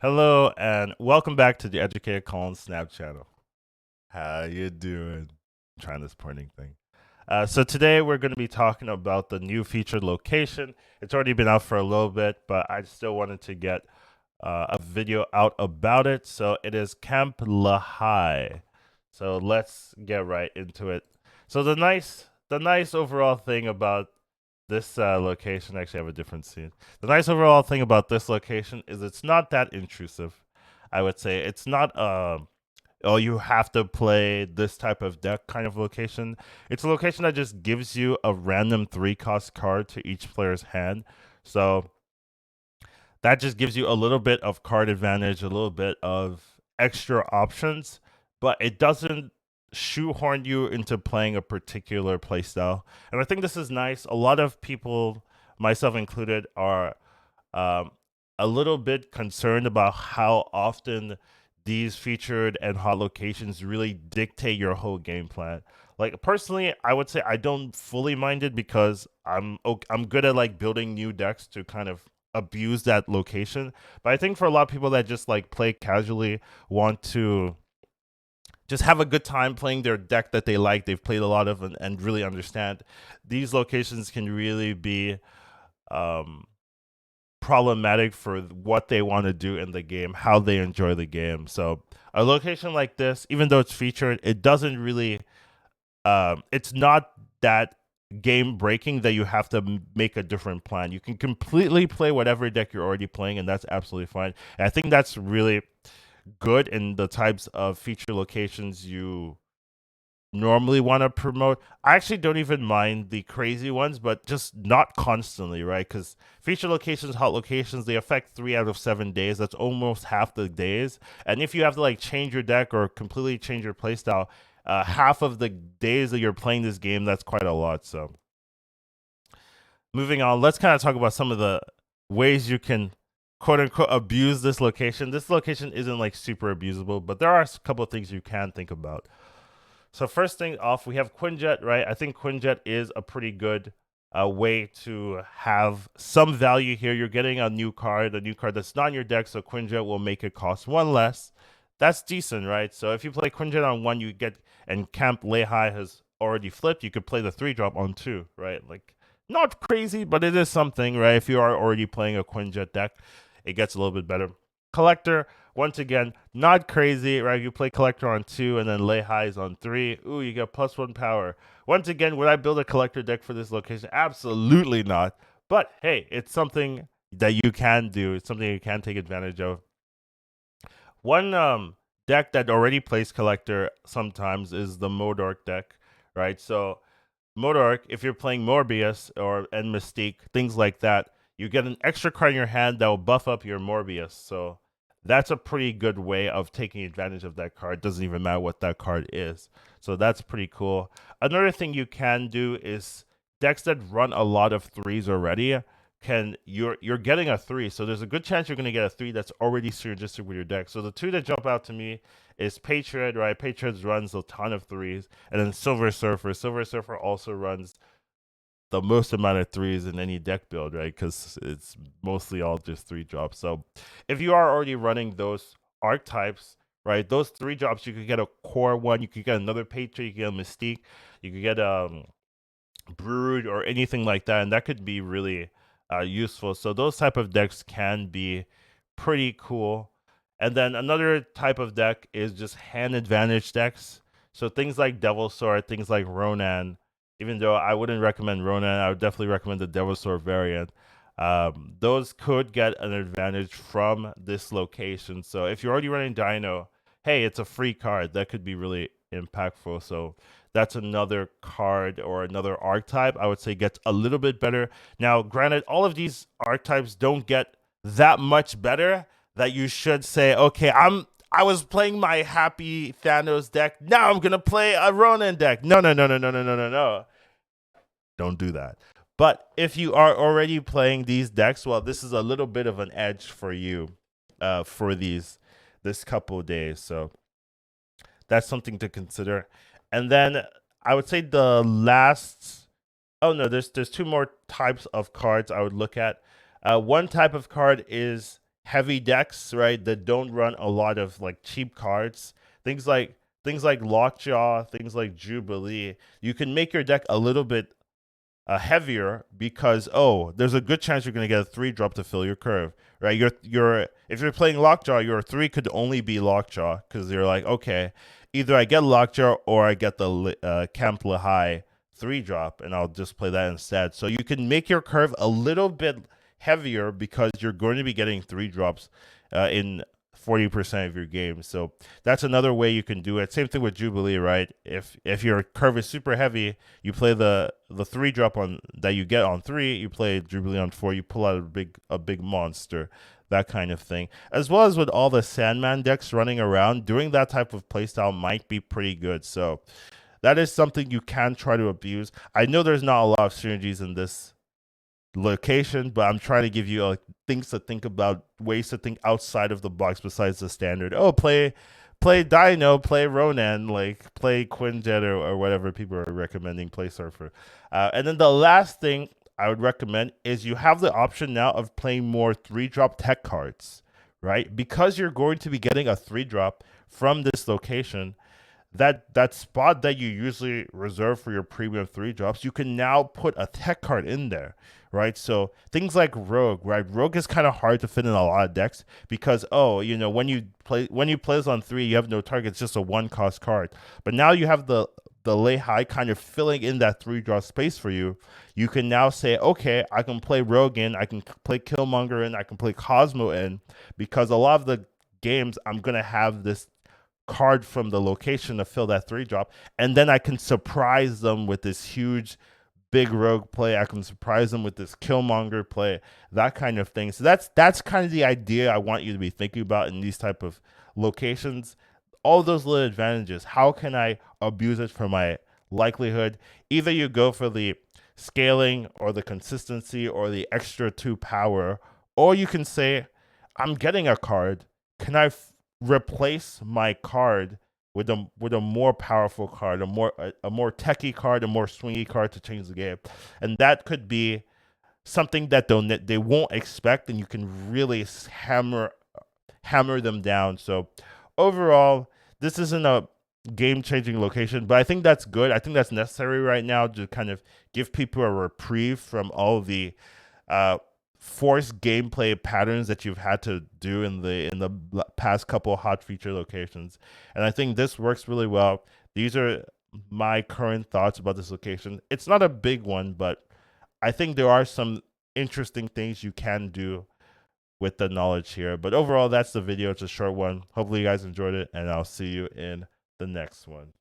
Hello and welcome back to the Educated Collins Snap channel. How you doing? I'm trying this pointing thing. So today we're going to be talking about the new featured location. It's already been out for a little bit, but I still wanted to get a video out about it. So it is Camp Lehigh. So let's get right into it. So the nice overall thing about this location, actually I have a different scene. The nice overall thing about this location is it's not that intrusive. I would say it's not oh, you have to play this type of deck kind of location. It's a location that just gives you a random 3 cost card to each player's hand. So that just gives you a little bit of card advantage, a little bit of extra options, but it doesn't shoehorn you into playing a particular playstyle. And I think this is nice. A lot of people, myself included, are um, a little bit concerned about how often these featured and hot locations really dictate your whole game plan. Like personally, I would say I don't fully mind it because I'm good at like building new decks to kind of abuse that location. But I think for a lot of people that just like play casually, want to just have a good time playing their deck that they like, they've played a lot of, and really understand, these locations can really be um, problematic for what they want to do in the game, how they enjoy the game. So a location like this, even though it's featured, it doesn't really it's not that game breaking that you have to make a different plan. You can completely play whatever deck you're already playing, and that's absolutely fine. And I think that's really good in the types of feature locations you normally want to promote. I actually don't even mind the crazy ones, but just not constantly, right? Because feature locations, hot locations, they affect 3 out of 7 days. That's almost half the days. And if you have to like change your deck or completely change your playstyle, half of the days that you're playing this game, that's quite a lot. So moving on, let's kind of talk about some of the ways you can quote unquote abuse this location. This location isn't like super abusable, but there are a couple of things you can think about. So first thing off, we have Quinjet, right? I think Quinjet is a pretty good way to have some value here. You're getting a new card that's not in your deck, so Quinjet will make it cost 1 less. That's decent, right? So if you play Quinjet on 1, you get, and Camp Lehigh has already flipped, you could play the 3 drop on 2, right? Like, not crazy, but it is something, right? If you are already playing a Quinjet deck, it gets a little bit better. Collector, once again, not crazy, right? You play Collector on 2 and then Lehigh is on 3. Ooh, you get +1 power. Once again, would I build a Collector deck for this location? Absolutely not. But hey, it's something that you can do. It's something you can take advantage of. One deck that already plays Collector sometimes is the Modork deck, right? So Modork, if you're playing Morbius or and Mystique, things like that, you get an extra card in your hand that will buff up your Morbius. So that's a pretty good way of taking advantage of that card. Doesn't even matter what that card is. So that's pretty cool. Another thing you can do is decks that run a lot of threes already can you're getting a 3, so there's a good chance you're going to get a 3 that's already synergistic with your deck. So the two that jump out to me is Patriot, right? Patriot runs a ton of threes, and then Silver Surfer. Silver Surfer also runs the most amount of threes in any deck build, right? Because it's mostly all just 3 drops. So if you are already running those archetypes, right, those 3 drops, you could get a core one, you could get another Patriot, you could get a Mystique, you could get Brood or anything like that, and that could be really useful. So those type of decks can be pretty cool. And then another type of deck is just hand advantage decks. So things like Devil Sword, things like Ronan. Even though I wouldn't recommend Ronan, I would definitely recommend the Devil Sword variant. Those could get an advantage from this location. So if you're already running Dino, hey, it's a free card that could be really impactful. So that's another card or another archetype I would say gets a little bit better. Now, granted, all of these archetypes don't get that much better that you should say, okay, I was playing my happy Thanos deck. Now I'm gonna play a Ronin deck. No, no, no, no, no, no, no, no, no. Don't do that. But if you are already playing these decks, well, this is a little bit of an edge for you for this couple of days. So that's something to consider. And then I would say the last, oh no, there's 2 more types of cards I would look at. One type of card is heavy decks, right, that don't run a lot of like cheap cards, things like Lockjaw, things like Jubilee, you can make your deck a little bit heavier because there's a good chance you're going to get a 3-drop to fill your curve, right? You're if you're playing Lockjaw, your 3 could only be Lockjaw because you're like, okay, either I get Lockjaw or I get the Camp Lehigh 3-drop, and I'll just play that instead. So you can make your curve a little bit heavier because you're going to be getting 3-drops in 40% of your game. So that's another way you can do it. Same thing with Jubilee, right? If your curve is super heavy, you play the 3-drop on that you get on 3, you play Jubilee on 4, you pull out a big monster, that kind of thing. As well as with all the Sandman decks running around, doing that type of playstyle might be pretty good. So that is something you can try to abuse. I know there's not a lot of synergies in this location, but I'm trying to give you things to think about, ways to think outside of the box besides the standard. Play Dino, play Ronan, like play Quinjet or whatever people are recommending play Surfer. And then the last thing I would recommend is you have the option now of playing more 3-drop tech cards, right? Because you're going to be getting a 3-drop from this location, that spot that you usually reserve for your premium 3-drops, you can now put a tech card in there, right? So things like Rogue, right? Rogue is kind of hard to fit in a lot of decks because when you play this on 3, you have no target; it's just a 1-cost card. But now you have the Lehigh kind of filling in that 3-drop space for you. You can now say, okay, I can play Rogue in, I can play Killmonger in, I can play Cosmo in, because a lot of the games I'm gonna have this card from the location to fill that 3-drop, and then I can surprise them with this huge big Rogue play. I can surprise them with this Killmonger play, that kind of thing. So that's kind of the idea I want you to be thinking about in these type of locations. All those little advantages, how can I abuse it for my likelihood? Either you go for the scaling or the consistency or the extra 2 power, or you can say, I'm getting a card, can I replace my card with a more powerful card, a more techie card, a more swingy card to change the game, and that could be something that they won't expect, and you can really hammer them down. So overall, this isn't a game-changing location, but I think that's good. I think that's necessary right now to kind of give people a reprieve from all the forced gameplay patterns that you've had to do in the past couple hot feature locations. And I think this works really well. These are my current thoughts about this location. It's not a big one, but I think there are some interesting things you can do with the knowledge here. But overall, that's the video. It's a short one. Hopefully you guys enjoyed it, and I'll see you in the next one.